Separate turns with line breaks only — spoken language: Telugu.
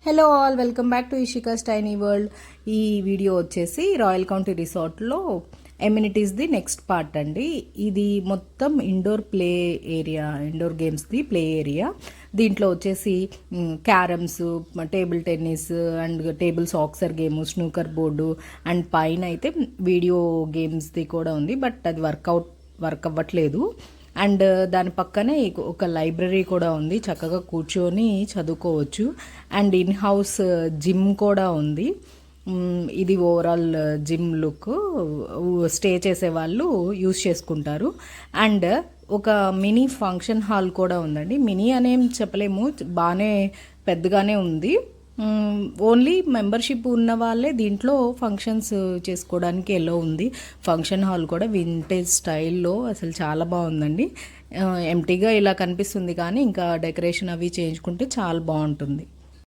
Hello all, welcome back to Ishika's tiny world. ఈ వీడియో వచ్చేసి రాయల్ కౌంటీ రిసార్ట్లో ఎమ్యూనిటీస్ది నెక్స్ట్ పార్ట్ అండి. ఇది మొత్తం ఇండోర్ ప్లే ఏరియా, ఇండోర్ గేమ్స్ది ప్లే ఏరియా. దీంట్లో వచ్చేసి carroms, table tennis and table soccer game, snooker board and పైన అయితే వీడియో గేమ్స్ది కూడా ఉంది. బట్ అది వర్క్ అవ్వట్లేదు. అండ్ దాని పక్కనే ఒక లైబ్రరీ కూడా ఉంది, చక్కగా కూర్చొని చదువుకోవచ్చు. అండ్ ఇన్ హౌస్ జిమ్ కూడా ఉంది. ఇది ఓవరాల్ జిమ్ లుక్. స్టే చేసే వాళ్ళు యూస్ చేసుకుంటారు. అండ్ ఒక మినీ ఫంక్షన్ హాల్ కూడా ఉందండి. మినీ అనేం చెప్పలేము, బాగానే పెద్దగానే ఉంది. ఓన్లీ మెంబర్షిప్ ఉన్న వాళ్ళే దీంట్లో ఫంక్షన్స్ చేసుకోవడానికి ఎల్లో ఉంది. ఫంక్షన్ హాల్ కూడా వింటేజ్ స్టైల్లో అసలు చాలా బాగుందండి. ఎంటీగా ఇలా కనిపిస్తుంది, కానీ ఇంకా డెకరేషన్ అవి చేయించుకుంటే చాలా బాగుంటుంది.